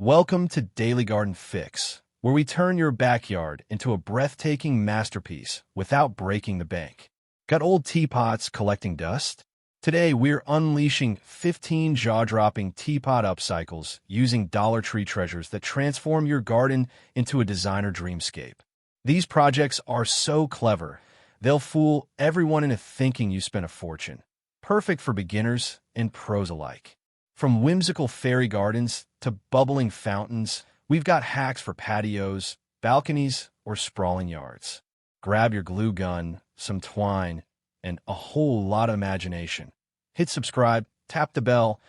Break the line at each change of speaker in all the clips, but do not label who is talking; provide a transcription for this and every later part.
Welcome to Daily Garden Fix, where we turn your backyard into a breathtaking masterpiece without breaking the bank. Got old teapots collecting dust? Today, we're unleashing 15 jaw-dropping teapot upcycles using Dollar Tree treasures that transform your garden into a designer dreamscape. These projects are so clever, they'll fool everyone into thinking you spent a fortune. Perfect for beginners and pros alike. From whimsical fairy gardens to bubbling fountains, we've got hacks for patios, balconies, or sprawling yards. Grab your glue gun, some twine, and a whole lot of imagination. Hit subscribe, tap the bell,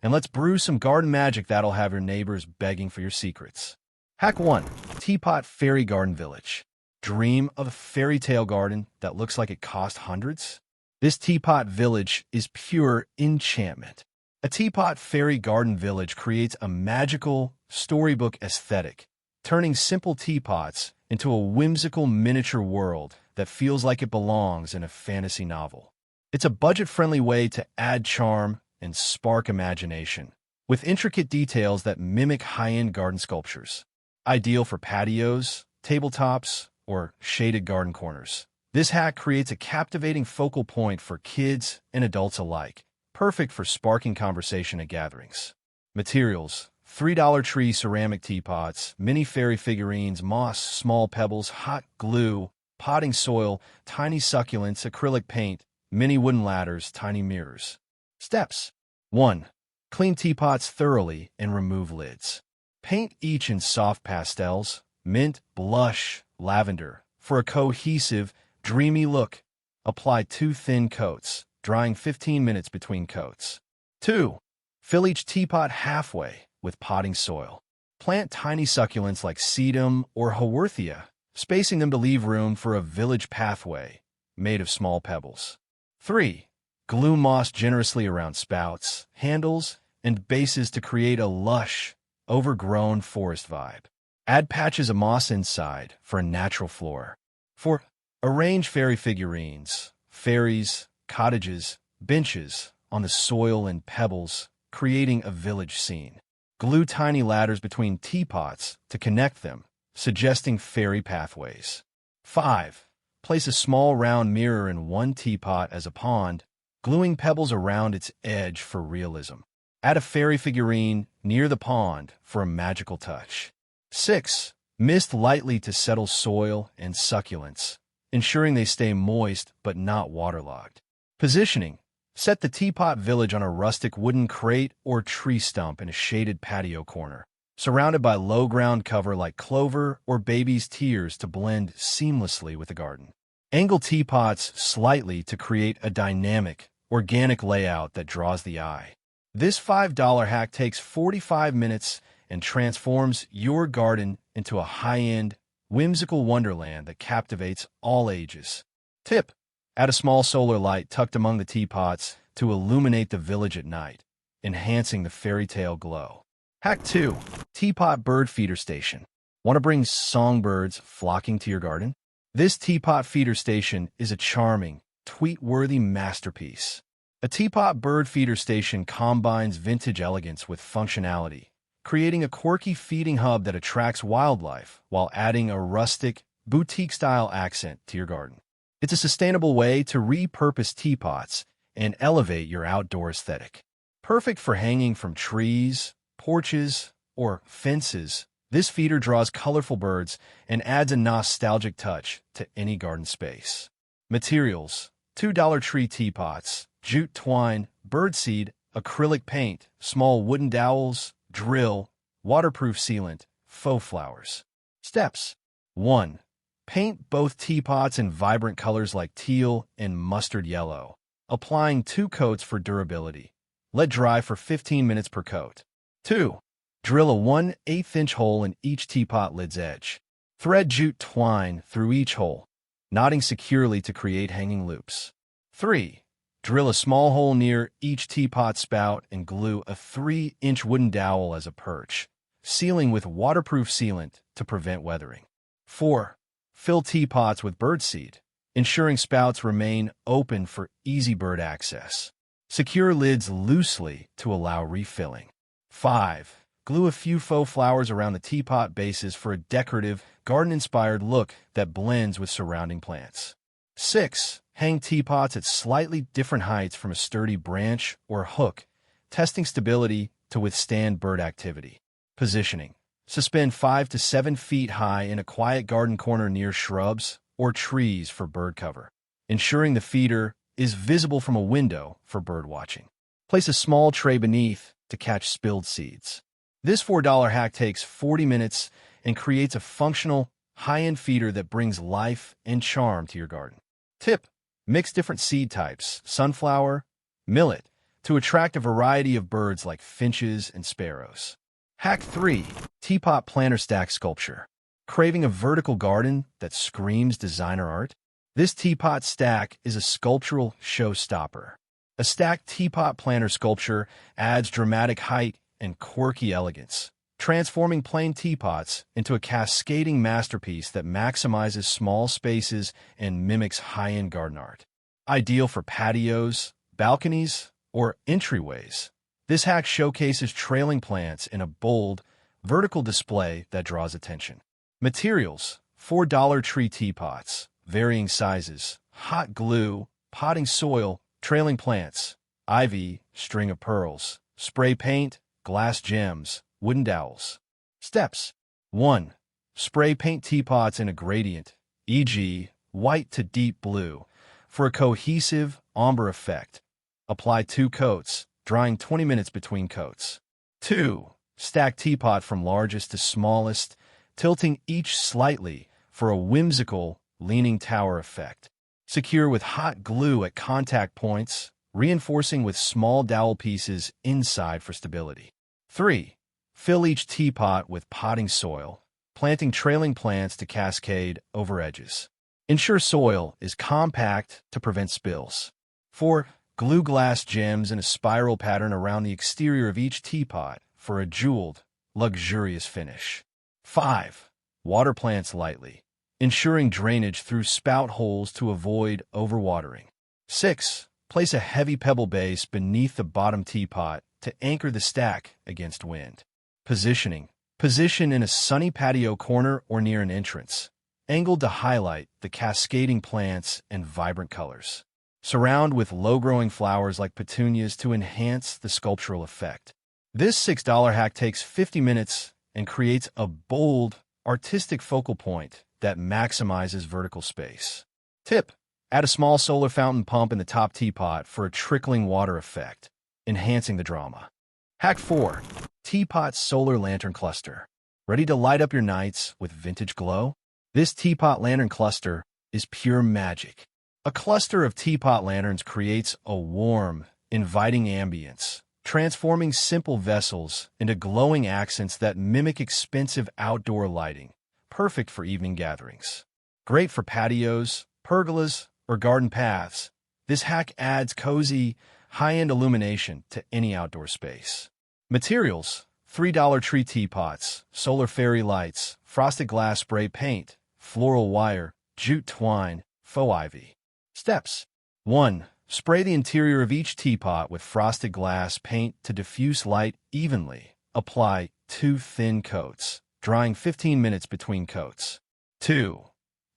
and let's brew some garden magic that'll have your neighbors begging for your secrets. Hack 1. Teapot Fairy Garden Village. Dream of a fairy tale garden that looks like it cost hundreds? This teapot village is pure enchantment. A teapot fairy garden village creates a magical, storybook aesthetic, turning simple teapots into a whimsical miniature world that feels like it belongs in a fantasy novel. It's a budget-friendly way to add charm and spark imagination, with intricate details that mimic high-end garden sculptures. Ideal for patios, tabletops, or shaded garden corners. This hack creates a captivating focal point for kids and adults alike, perfect for sparking conversation at gatherings. Materials: $3 tree ceramic teapots, mini fairy figurines, moss, small pebbles, hot glue, potting soil, tiny succulents, acrylic paint, mini wooden ladders, tiny mirrors. Steps: 1. Clean teapots thoroughly and remove lids. Paint each in soft pastels, mint, blush, lavender, for a cohesive, dreamy look. Apply 2 thin coats, drying 15 minutes between coats. 2. Fill each teapot halfway with potting soil. Plant tiny succulents like sedum or haworthia, spacing them to leave room for a village pathway made of small pebbles. 3. Glue moss generously around spouts, handles, and bases to create a lush, overgrown forest vibe. Add patches of moss inside for a natural floor. 4. Arrange fairy figurines, fairies, cottages, benches on the soil and pebbles, creating a village scene. Glue tiny ladders between teapots to connect them, suggesting fairy pathways. 5. Place a small round mirror in one teapot as a pond, gluing pebbles around its edge for realism. Add a fairy figurine near the pond for a magical touch. 6. Mist lightly to settle soil and succulents, ensuring they stay moist but not waterlogged. Positioning: set the teapot village on a rustic wooden crate or tree stump in a shaded patio corner, surrounded by low ground cover like clover or baby's tears to blend seamlessly with the garden. Angle teapots slightly to create a dynamic, organic layout that draws the eye. This $5 hack takes 45 minutes and transforms your garden into a high-end, whimsical wonderland that captivates all ages. Tip: add a small solar light tucked among the teapots to illuminate the village at night, enhancing the fairy tale glow. Hack 2. Teapot Bird Feeder Station. Want to bring songbirds flocking to your garden? This teapot feeder station is a charming, tweet-worthy masterpiece. A teapot bird feeder station combines vintage elegance with functionality, creating a quirky feeding hub that attracts wildlife while adding a rustic, boutique-style accent to your garden. It's a sustainable way to repurpose teapots and elevate your outdoor aesthetic. Perfect for hanging from trees, porches, or fences, this feeder draws colorful birds and adds a nostalgic touch to any garden space. Materials: $2 tree teapots, jute twine, birdseed, acrylic paint, small wooden dowels, drill, waterproof sealant, faux flowers. Steps: 1. Paint both teapots in vibrant colors like teal and mustard yellow, applying 2 coats for durability. Let dry for 15 minutes per coat. 2. Drill a 1/8-inch hole in each teapot lid's edge. Thread jute twine through each hole, knotting securely to create hanging loops. 3. Drill a small hole near each teapot spout and glue a 3-inch wooden dowel as a perch, sealing with waterproof sealant to prevent weathering. 4. Fill teapots with birdseed, ensuring spouts remain open for easy bird access. Secure lids loosely to allow refilling. 5. glue a few faux flowers around the teapot bases for a decorative, garden-inspired look that blends with surrounding plants. 6. Hang teapots at slightly different heights from a sturdy branch or hook, testing stability to withstand bird activity. Positioning. Suspend 5 to 7 feet high in a quiet garden corner near shrubs or trees for bird cover, ensuring the feeder is visible from a window for bird watching. Place a small tray beneath to catch spilled seeds. This $4 hack takes 40 minutes and creates a functional, high-end feeder that brings life and charm to your garden. Tip: mix different seed types, sunflower, millet, to attract a variety of birds like finches and sparrows. Hack 3. Teapot Planter Stack Sculpture. Craving a vertical garden that screams designer art? This teapot stack is a sculptural showstopper. A stacked teapot planter sculpture adds dramatic height and quirky elegance, transforming plain teapots into a cascading masterpiece that maximizes small spaces and mimics high-end garden art. Ideal for patios, balconies, or entryways, this hack showcases trailing plants in a bold, vertical display that draws attention. Materials: $4 tree teapots, varying sizes, hot glue, potting soil, trailing plants, ivy, string of pearls, spray paint, glass gems, wooden dowels. Steps: 1. Spray paint teapots in a gradient, e.g., white to deep blue, for a cohesive ombre effect. Apply 2 coats, drying 20 minutes between coats. 2. Stack teapot from largest to smallest, tilting each slightly for a whimsical, leaning tower effect. Secure with hot glue at contact points, reinforcing with small dowel pieces inside for stability. 3. Fill each teapot with potting soil, planting trailing plants to cascade over edges. Ensure soil is compact to prevent spills. 4. Glue glass gems in a spiral pattern around the exterior of each teapot for a jeweled, luxurious finish. 5. Water plants lightly, ensuring drainage through spout holes to avoid overwatering. 6. Place a heavy pebble base beneath the bottom teapot to anchor the stack against wind. Positioning. Position in a sunny patio corner or near an entrance, angled to highlight the cascading plants and vibrant colors. Surround with low-growing flowers like petunias to enhance the sculptural effect. This $6 hack takes 50 minutes and creates a bold, artistic focal point that maximizes vertical space. Tip: add a small solar fountain pump in the top teapot for a trickling water effect, enhancing the drama. Hack 4. Teapot Solar Lantern Cluster. Ready to light up your nights with vintage glow? This teapot lantern cluster is pure magic. A cluster of teapot lanterns creates a warm, inviting ambience, transforming simple vessels into glowing accents that mimic expensive outdoor lighting, perfect for evening gatherings. Great for patios, pergolas, or garden paths, this hack adds cozy, high-end illumination to any outdoor space. Materials: $3 tree teapots, solar fairy lights, frosted glass spray paint, floral wire, jute twine, faux ivy. Steps: 1. Spray the interior of each teapot with frosted glass paint to diffuse light evenly. Apply 2 thin coats, drying 15 minutes between coats. 2.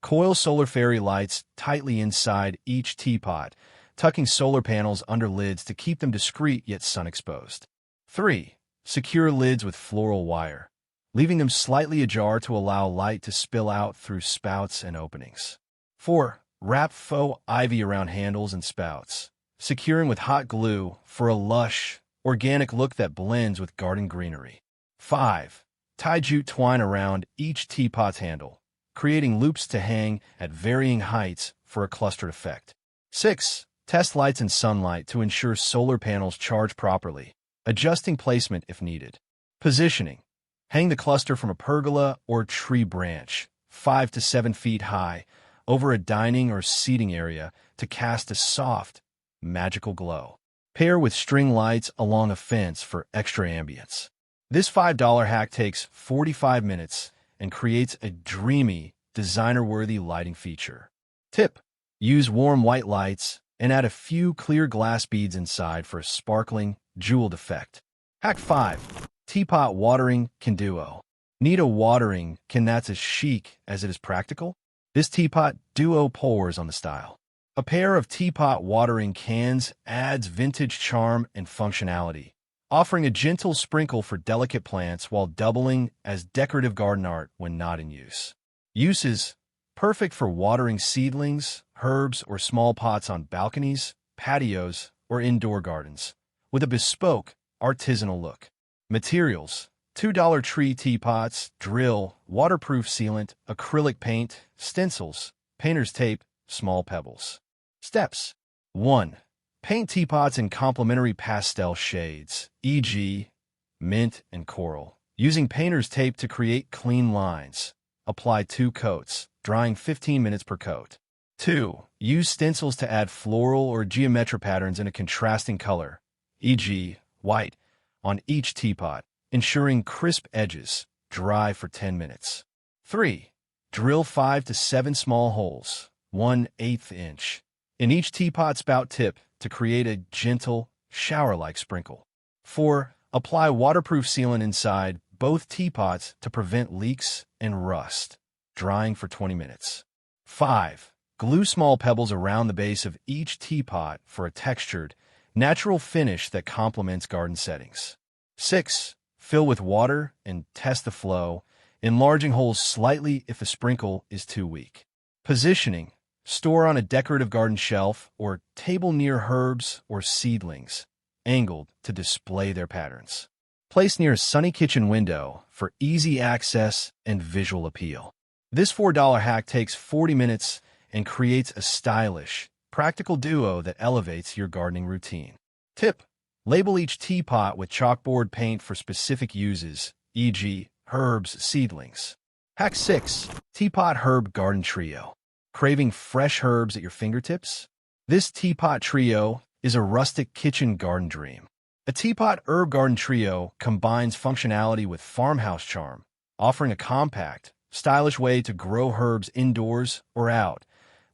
Coil solar fairy lights tightly inside each teapot, tucking solar panels under lids to keep them discreet yet sun-exposed. 3. Secure lids with floral wire, leaving them slightly ajar to allow light to spill out through spouts and openings. 4. Wrap faux ivy around handles and spouts, securing with hot glue for a lush, organic look that blends with garden greenery. 5. Tie jute twine around each teapot's handle, creating loops to hang at varying heights for a clustered effect. 6. Test lights in sunlight to ensure solar panels charge properly, adjusting placement if needed. Positioning. Hang the cluster from a pergola or tree branch, 5 to 7 feet high, over a dining or seating area to cast a soft, magical glow. Pair with string lights along a fence for extra ambience. This $5 hack takes 45 minutes and creates a dreamy, designer-worthy lighting feature. Tip: use warm white lights and add a few clear glass beads inside for a sparkling, jeweled effect. Hack 5. Teapot watering can duo. Need a watering can that's as chic as it is practical? This teapot duo pours on the style. A pair of teapot watering cans adds vintage charm and functionality, offering a gentle sprinkle for delicate plants while doubling as decorative garden art when not in use. Uses: perfect for watering seedlings, herbs, or small pots on balconies, patios, or indoor gardens, with a bespoke, artisanal look. Materials: $2 tree teapots, drill, waterproof sealant, acrylic paint, stencils, painter's tape, small pebbles. Steps: 1. Paint teapots in complementary pastel shades, e.g., mint and coral, using painter's tape to create clean lines. Apply 2 coats, drying 15 minutes per coat. 2. Use stencils to add floral or geometric patterns in a contrasting color, e.g., white, on each teapot, ensuring crisp edges. Dry for 10 minutes. 3. Drill 5 to 7 small holes, 1/8 inch, in each teapot spout tip to create a gentle, shower-like sprinkle. 4. Apply waterproof sealant inside both teapots to prevent leaks and rust, drying for 20 minutes. 5. Glue small pebbles around the base of each teapot for a textured, natural finish that complements garden settings. 6. Fill with water and test the flow, enlarging holes slightly if the sprinkle is too weak. Positioning: store on a decorative garden shelf or table near herbs or seedlings, angled to display their patterns. Place near a sunny kitchen window for easy access and visual appeal. This $4 hack takes 40 minutes and creates a stylish, practical duo that elevates your gardening routine. Tip: label each teapot with chalkboard paint for specific uses, e.g., herbs, seedlings. Hack 6. Teapot Herb Garden Trio. Craving fresh herbs at your fingertips? This teapot trio is a rustic kitchen garden dream. A teapot herb garden trio combines functionality with farmhouse charm, offering a compact, stylish way to grow herbs indoors or out,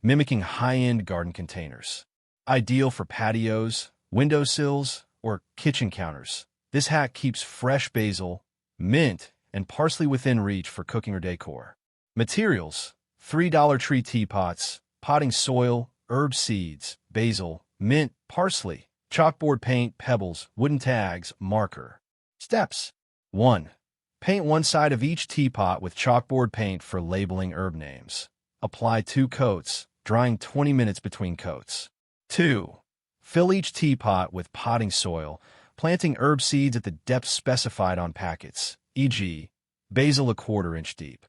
mimicking high-end garden containers. Ideal for patios, windowsills, or kitchen counters. This hack keeps fresh basil, mint, and parsley within reach for cooking or decor. Materials: $3 tree teapots, potting soil, herb seeds, basil, mint, parsley, chalkboard paint, pebbles, wooden tags, marker. Steps: 1. Paint one side of each teapot with chalkboard paint for labeling herb names. Apply 2 coats, drying 20 minutes between coats. 2. Fill each teapot with potting soil, planting herb seeds at the depth specified on packets, e.g., basil 1/4 inch deep.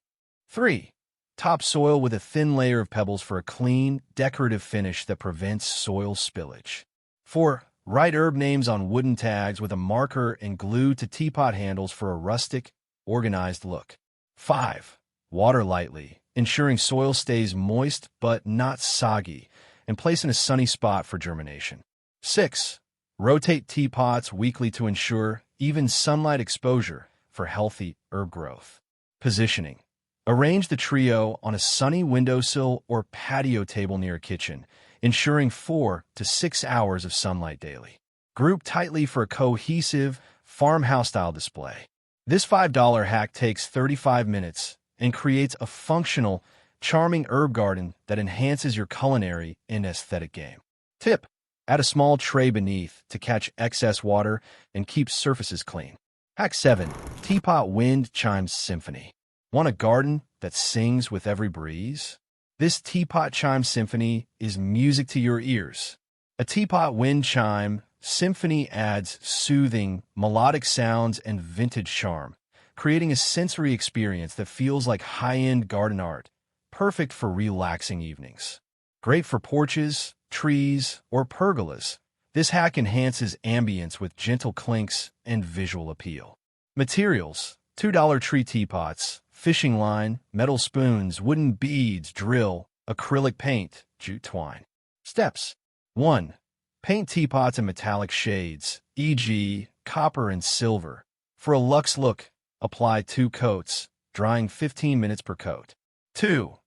3. Top soil with a thin layer of pebbles for a clean, decorative finish that prevents soil spillage. 4. Write herb names on wooden tags with a marker and glue to teapot handles for a rustic, organized look. 5. Water lightly, ensuring soil stays moist but not soggy, and place in a sunny spot for germination. 6. Rotate teapots weekly to ensure even sunlight exposure for healthy herb growth. Positioning: arrange the trio on a sunny windowsill or patio table near a kitchen, ensuring 4 to 6 hours of sunlight daily. Group tightly for a cohesive, farmhouse-style display. This $5 hack takes 35 minutes and creates a functional, charming herb garden that enhances your culinary and aesthetic game. Tip: add a small tray beneath to catch excess water and keep surfaces clean. Hack 7. Teapot Wind Chime Symphony. Want a garden that sings with every breeze? This teapot chime symphony is music to your ears. A teapot wind chime symphony adds soothing, melodic sounds and vintage charm, creating a sensory experience that feels like high-end garden art, perfect for relaxing evenings. Great for porches, trees, or pergolas. This hack enhances ambience with gentle clinks and visual appeal. Materials: $2 tree teapots, fishing line, metal spoons, wooden beads, drill, acrylic paint, jute twine. Steps: 1. Paint teapots in metallic shades, e.g., copper and silver. For a luxe look, apply 2 coats, drying 15 minutes per coat. 2.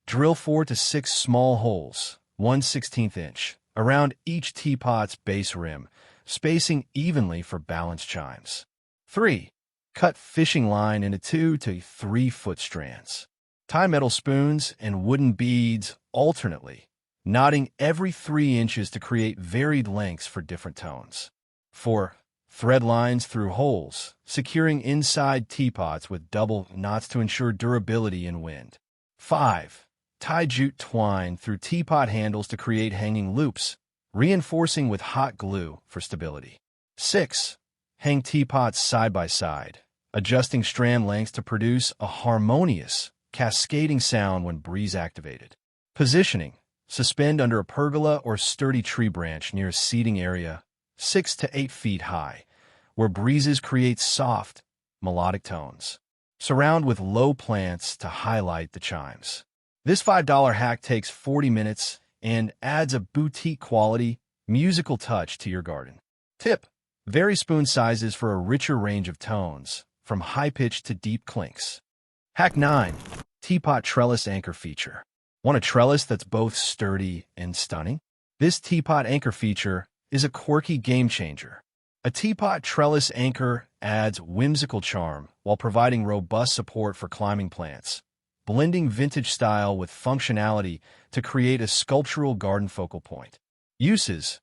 Drill 4 to 6 small holes, 1/16 inch, around each teapot's base rim, spacing evenly for balanced chimes. 3. Cut fishing line into 2 to 3 foot strands. Tie metal spoons and wooden beads alternately, knotting every 3 inches to create varied lengths for different tones. 4. Thread lines through holes, securing inside teapots with double knots to ensure durability in wind. 5. Tie jute twine through teapot handles to create hanging loops, reinforcing with hot glue for stability. 6. Hang teapots side by side, adjusting strand lengths to produce a harmonious, cascading sound when breeze activated. Positioning. Suspend under a pergola or sturdy tree branch near a seating area 6 to 8 feet high, where breezes create soft, melodic tones. Surround with low plants to highlight the chimes. This $5 hack takes 40 minutes and adds a boutique quality, musical touch to your garden. Tip: vary spoon sizes for a richer range of tones, from high-pitched to deep clinks. Hack 9. Teapot Trellis Anchor Feature. Want a trellis that's both sturdy and stunning? This teapot anchor feature is a quirky game-changer. A teapot trellis anchor adds whimsical charm while providing robust support for climbing plants, blending vintage style with functionality to create a sculptural garden focal point. Uses: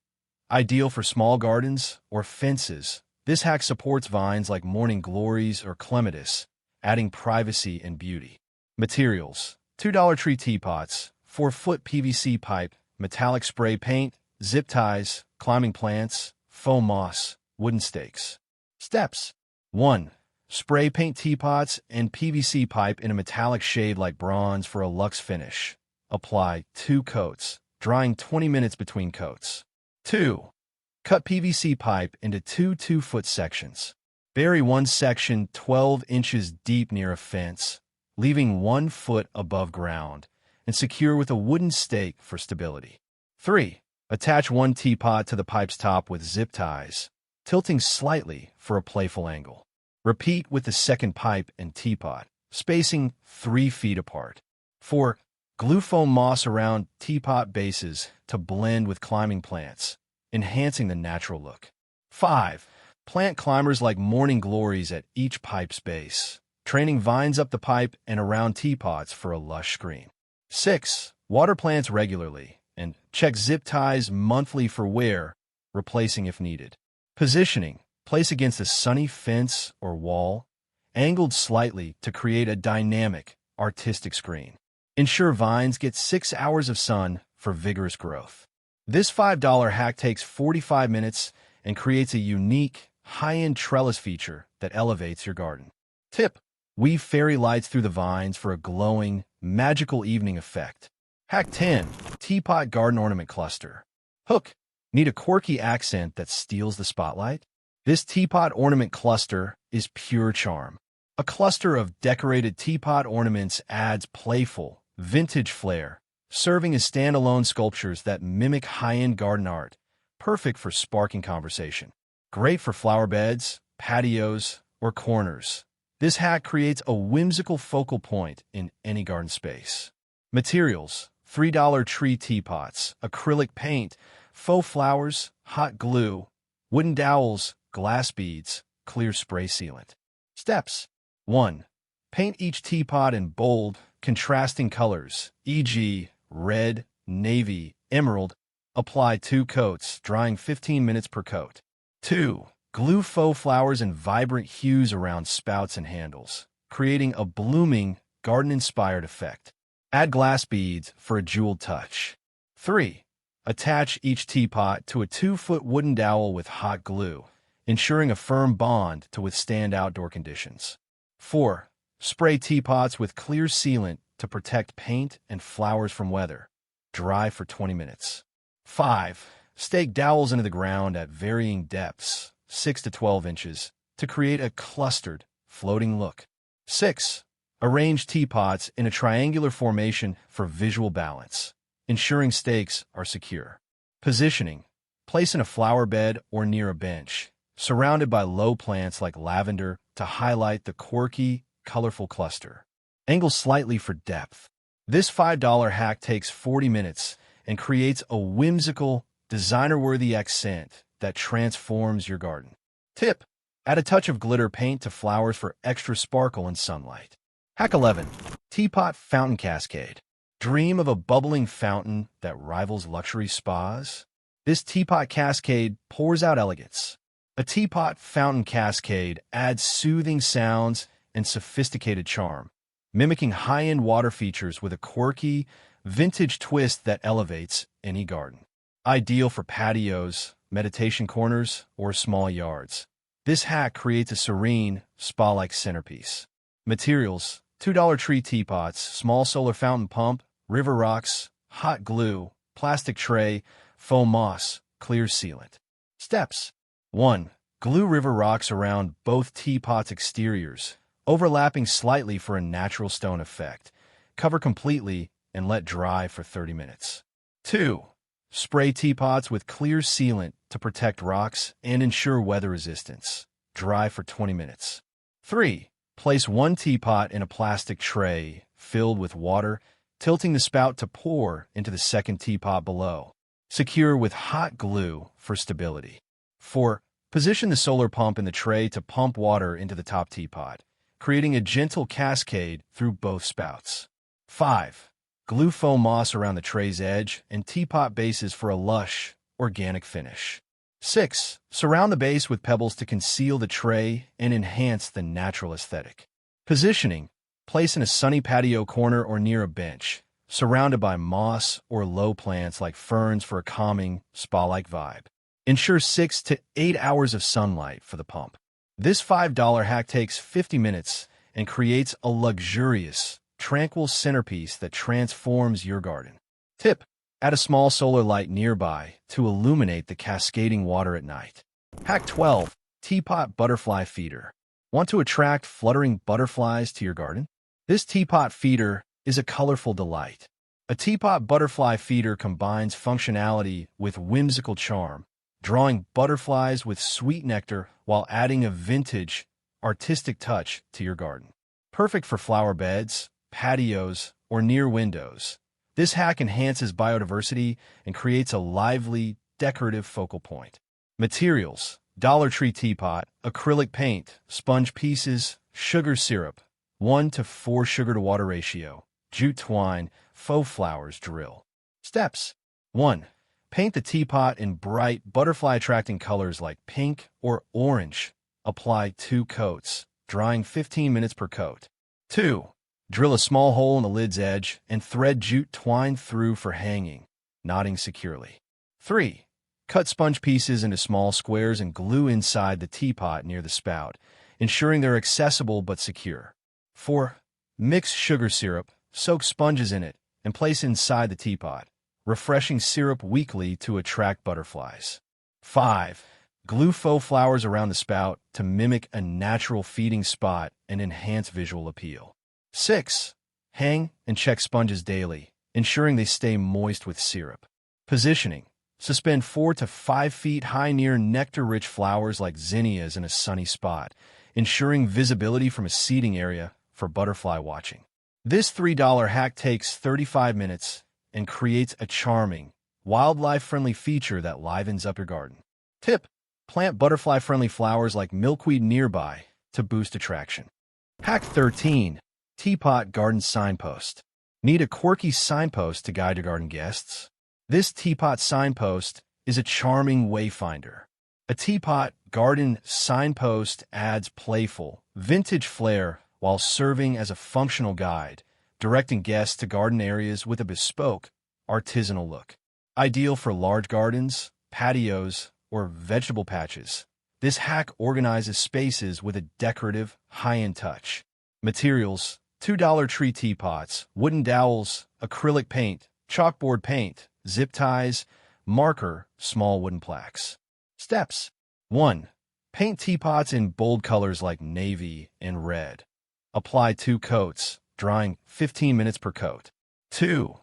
ideal for small gardens or fences. This hack supports vines like morning glories or clematis, adding privacy and beauty. Materials: $2 tree teapots, 4-foot PVC pipe, metallic spray paint, zip ties, climbing plants, foam moss, wooden stakes. Steps: 1. Spray paint teapots and PVC pipe in a metallic shade like bronze for a luxe finish. Apply 2 coats, drying 20 minutes between coats. 2. Cut PVC pipe into 2 2-foot sections. Bury one section 12 inches deep near a fence, leaving 1 foot above ground, and secure with a wooden stake for stability. 3. Attach one teapot to the pipe's top with zip ties, tilting slightly for a playful angle. Repeat with the second pipe and teapot, spacing 3 feet apart. 4. Glue foam moss around teapot bases to blend with climbing plants, enhancing the natural look. 5. Plant climbers like morning glories at each pipe's base, training vines up the pipe and around teapots for a lush screen. 6. Water plants regularly, and check zip ties monthly for wear, replacing if needed. Positioning: place against a sunny fence or wall, angled slightly to create a dynamic, artistic screen. Ensure vines get 6 hours of sun for vigorous growth. This $5 hack takes 45 minutes and creates a unique, high-end trellis feature that elevates your garden. Tip: weave fairy lights through the vines for a glowing, magical evening effect. Hack 10. Teapot Garden Ornament Cluster. Hook: need a quirky accent that steals the spotlight? This teapot ornament cluster is pure charm. A cluster of decorated teapot ornaments adds playful, vintage flair, serving as standalone sculptures that mimic high-end garden art, perfect for sparking conversation. Great for flower beds, patios, or corners. This hack creates a whimsical focal point in any garden space. Materials: $3 tree teapots, acrylic paint, faux flowers, hot glue, wooden dowels, glass beads, clear spray sealant. Steps: 1. Paint each teapot in bold, contrasting colors, e.g., red, navy, emerald. Apply 2 coats, drying 15 minutes per coat. 2. Glue faux flowers in vibrant hues around spouts and handles, creating a blooming, garden-inspired effect. Add glass beads for a jeweled touch. 3. Attach each teapot to a 2-foot wooden dowel with hot glue, ensuring a firm bond to withstand outdoor conditions. 4. Spray teapots with clear sealant to protect paint and flowers from weather. Dry for 20 minutes. 5. Stake dowels into the ground at varying depths, 6 to 12 inches, to create a clustered, floating look. 6. Arrange teapots in a triangular formation for visual balance, ensuring stakes are secure. Positioning: place in a flower bed or near a bench, surrounded by low plants like lavender to highlight the quirky, colorful cluster. Angle slightly for depth. This $5 hack takes 40 minutes and creates a whimsical, designer-worthy accent that transforms your garden. Tip: Add a touch of glitter paint to flowers for extra sparkle and sunlight. Hack 11. Teapot Fountain Cascade. Dream of a bubbling fountain that rivals luxury spas? This teapot cascade pours out elegance. A teapot fountain cascade adds soothing sounds and sophisticated charm, mimicking high-end water features with a quirky, vintage twist that elevates any garden. Ideal for patios, meditation corners, or small yards. This hack creates a serene, spa-like centerpiece. Materials: $2 tree teapots, small solar fountain pump, river rocks, hot glue, plastic tray, foam moss, clear sealant. Steps: 1. Glue river rocks around both teapots' exteriors, overlapping slightly for a natural stone effect. Cover completely and let dry for 30 minutes. 2. Spray teapots with clear sealant to protect rocks and ensure weather resistance. Dry for 20 minutes. 3. Place one teapot in a plastic tray filled with water, tilting the spout to pour into the second teapot below. Secure with hot glue for stability. 4. Position the solar pump in the tray to pump water into the top teapot, creating a gentle cascade through both spouts. 5. Glue foam moss around the tray's edge and teapot bases for a lush, organic finish. 6. Surround the base with pebbles to conceal the tray and enhance the natural aesthetic. Positioning: place in a sunny patio corner or near a bench, surrounded by moss or low plants like ferns for a calming, spa-like vibe. Ensure 6 to 8 hours of sunlight for the pump. This $5 hack takes 50 minutes and creates a luxurious, tranquil centerpiece that transforms your garden. Tip: add a small solar light nearby to illuminate the cascading water at night. Hack 12. Teapot Butterfly Feeder. Want to attract fluttering butterflies to your garden? This teapot feeder is a colorful delight. A teapot butterfly feeder combines functionality with whimsical charm, drawing butterflies with sweet nectar while adding a vintage, artistic touch to your garden. Perfect for flower beds, patios, or near windows. This hack enhances biodiversity and creates a lively, decorative focal point. Materials: Dollar Tree teapot, acrylic paint, sponge pieces, sugar syrup, 1:4 sugar to water ratio, jute twine, faux flowers drill. Steps: 1. Paint the teapot in bright, butterfly-attracting colors like pink or orange. Apply 2 coats, drying 15 minutes per coat. 2. Drill a small hole in the lid's edge and thread jute twine through for hanging, knotting securely. 3. Cut sponge pieces into small squares and glue inside the teapot near the spout, ensuring they're accessible but secure. 4. Mix sugar syrup, soak sponges in it, and place inside the teapot, refreshing syrup weekly to attract butterflies. 5. Glue faux flowers around the spout to mimic a natural feeding spot and enhance visual appeal. 6. Hang and check sponges daily, ensuring they stay moist with syrup. Positioning: suspend 4 to 5 feet high near nectar-rich flowers like zinnias in a sunny spot, ensuring visibility from a seating area for butterfly watching. This $3 hack takes 35 minutes and creates a charming, wildlife-friendly feature that livens up your garden. Tip: plant butterfly-friendly flowers like milkweed nearby to boost attraction. Hack 13. Teapot Garden Signpost. Need a quirky signpost to guide your garden guests? This teapot signpost is a charming wayfinder. A teapot garden signpost adds playful, vintage flair while serving as a functional guide, directing guests to garden areas with a bespoke, artisanal look. Ideal for large gardens, patios, or vegetable patches. This hack organizes spaces with a decorative, high-end touch. Materials: $2 tree teapots, wooden dowels, acrylic paint, chalkboard paint, zip ties, marker, small wooden plaques. Steps: 1. Paint teapots in bold colors like navy and red. Apply 2 coats, drying 15 minutes per coat. 2.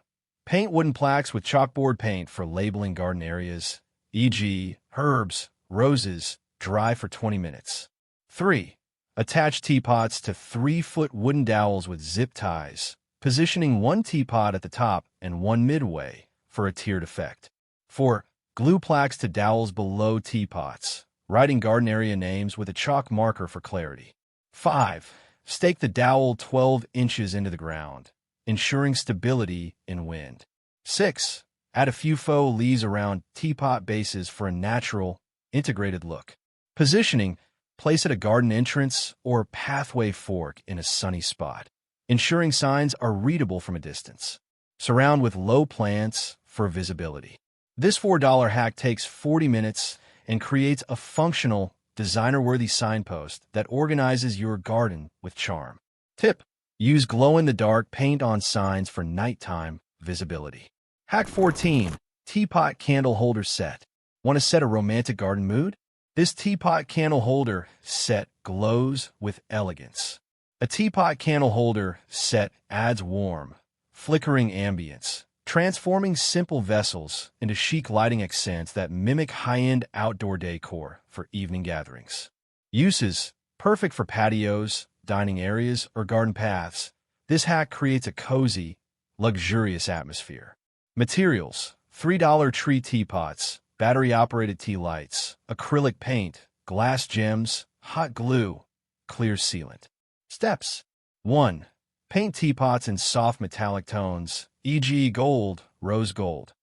Paint wooden plaques with chalkboard paint for labeling garden areas, e.g., herbs, roses, dry for 20 minutes. 3. Attach teapots to 3-foot wooden dowels with zip ties, positioning 1 teapot at the top and 1 midway for a tiered effect. 4. Glue plaques to dowels below teapots, writing garden area names with a chalk marker for clarity. 5. Stake the dowel 12 inches into the ground, ensuring stability in wind. 6. Add a few faux leaves around teapot bases for a natural, integrated look. Positioning: place at a garden entrance or pathway fork in a sunny spot, ensuring signs are readable from a distance. Surround with low plants for visibility. This $4 hack takes 40 minutes and creates a functional, designer-worthy signpost that organizes your garden with charm. Tip: use glow-in-the-dark paint on signs for nighttime visibility. Hack 14. Teapot Candle Holder Set. Want to set a romantic garden mood? This teapot candle holder set glows with elegance. A teapot candle holder set adds warm, flickering ambience, transforming simple vessels into chic lighting accents that mimic high-end outdoor decor for evening gatherings. Uses: perfect for patios, dining areas, or garden paths. This hack creates a cozy, luxurious atmosphere. Materials: $3 tree teapots, battery-operated tea lights, acrylic paint, glass gems, hot glue, clear sealant. Steps: 1. Paint teapots in soft metallic tones, e.g. gold, rose gold.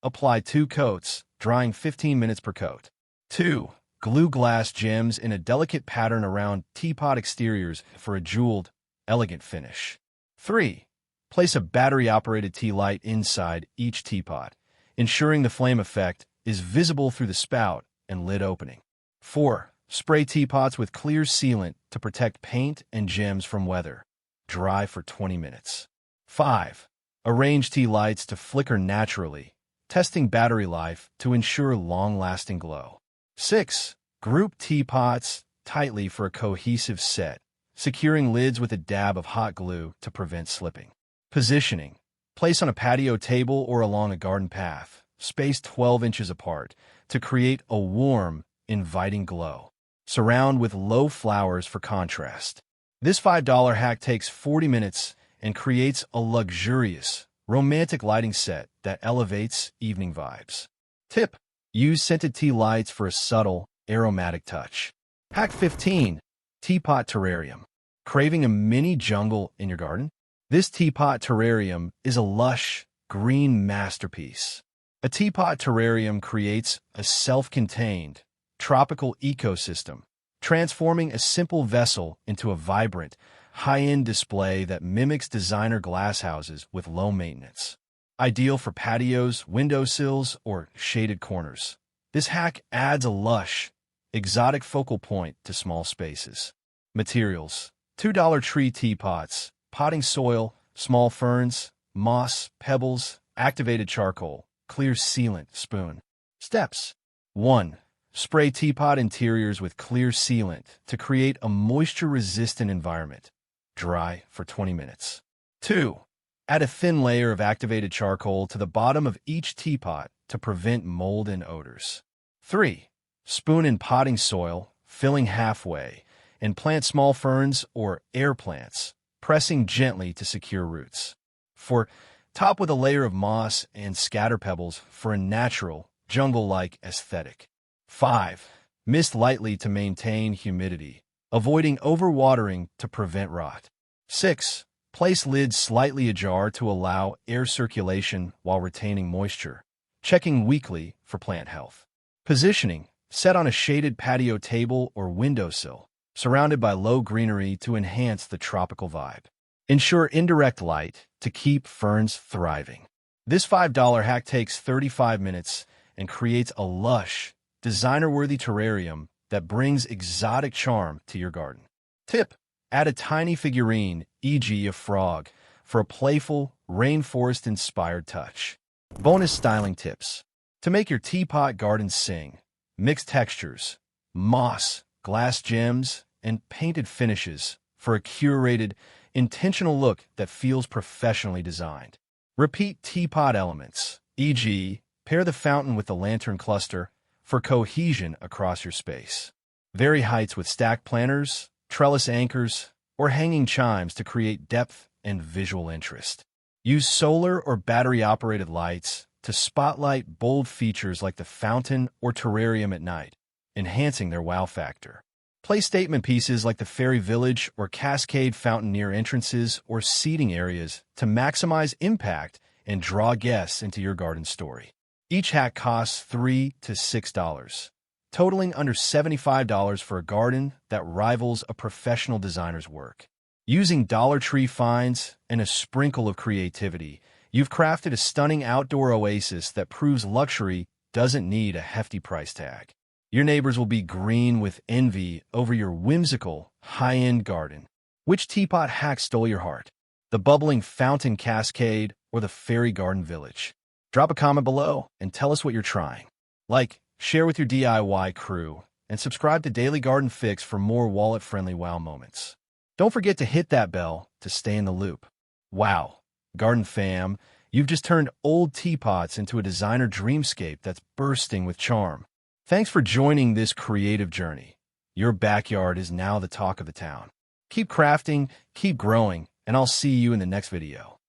Apply 2 coats, drying 15 minutes per coat. 2. Glue glass gems in a delicate pattern around teapot exteriors for a jeweled, elegant finish. 3. Place a battery-operated tea light inside each teapot, ensuring the flame effect is visible through the spout and lid opening. 4. Spray teapots with clear sealant to protect paint and gems from weather. Dry for 20 minutes. 5. Arrange tea lights to flicker naturally, testing battery life to ensure long-lasting glow. 6. Group teapots tightly for a cohesive set, securing lids with a dab of hot glue to prevent slipping. Positioning: place on a patio table or along a garden path, spaced 12 inches apart, to create a warm, inviting glow. Surround with low flowers for contrast. This $5 hack takes 40 minutes and creates a luxurious, romantic lighting set that elevates evening vibes. Tip: use scented tea lights for a subtle, aromatic touch. Hack 15. Teapot Terrarium. Craving a mini jungle in your garden? This teapot terrarium is a lush, green masterpiece. A teapot terrarium creates a self-contained, tropical ecosystem, transforming a simple vessel into a vibrant, high-end display that mimics designer glasshouses with low maintenance. Ideal for patios, windowsills, or shaded corners. This hack adds a lush, exotic focal point to small spaces. Materials: $2 tree teapots, potting soil, small ferns, moss, pebbles, activated charcoal, clear sealant, spoon. Steps: 1. Spray teapot interiors with clear sealant to create a moisture-resistant environment. Dry for 20 minutes. 2. Add a thin layer of activated charcoal to the bottom of each teapot to prevent mold and odors. 3. Spoon in potting soil, filling halfway, and plant small ferns or air plants, pressing gently to secure roots. 4. Top with a layer of moss and scatter pebbles for a natural, jungle-like aesthetic. 5. Mist lightly to maintain humidity, avoiding overwatering to prevent rot. 6. Place lids slightly ajar to allow air circulation while retaining moisture, checking weekly for plant health. Positioning: set on a shaded patio table or windowsill, surrounded by low greenery to enhance the tropical vibe. Ensure indirect light to keep ferns thriving. This $5 hack takes 35 minutes and creates a lush, designer-worthy terrarium that brings exotic charm to your garden. Tip: add a tiny figurine, e.g. a frog, for a playful, rainforest-inspired touch. Bonus styling tips: to make your teapot garden sing, mix textures, moss, glass gems, and painted finishes for a curated, intentional look that feels professionally designed. Repeat teapot elements, e.g., pair the fountain with the lantern cluster for cohesion across your space. Vary heights with stacked planters, trellis anchors, or hanging chimes to create depth and visual interest. Use solar or battery-operated lights to spotlight bold features like the fountain or terrarium at night, enhancing their wow factor. Place statement pieces like the fairy village or cascade fountain near entrances or seating areas to maximize impact and draw guests into your garden story. Each hack costs $3 to $6, totaling under $75 for a garden that rivals a professional designer's work. Using Dollar Tree finds and a sprinkle of creativity, you've crafted a stunning outdoor oasis that proves luxury doesn't need a hefty price tag. Your neighbors will be green with envy over your whimsical, high-end garden. Which teapot hack stole your heart? The bubbling fountain cascade or the fairy garden village? Drop a comment below and tell us what you're trying. Like, share with your DIY crew, and subscribe to Daily Garden Fix for more wallet-friendly wow moments. Don't forget to hit that bell to stay in the loop. Wow, Garden Fam, you've just turned old teapots into a designer dreamscape that's bursting with charm. Thanks for joining this creative journey. Your backyard is now the talk of the town. Keep crafting, keep growing, and I'll see you in the next video.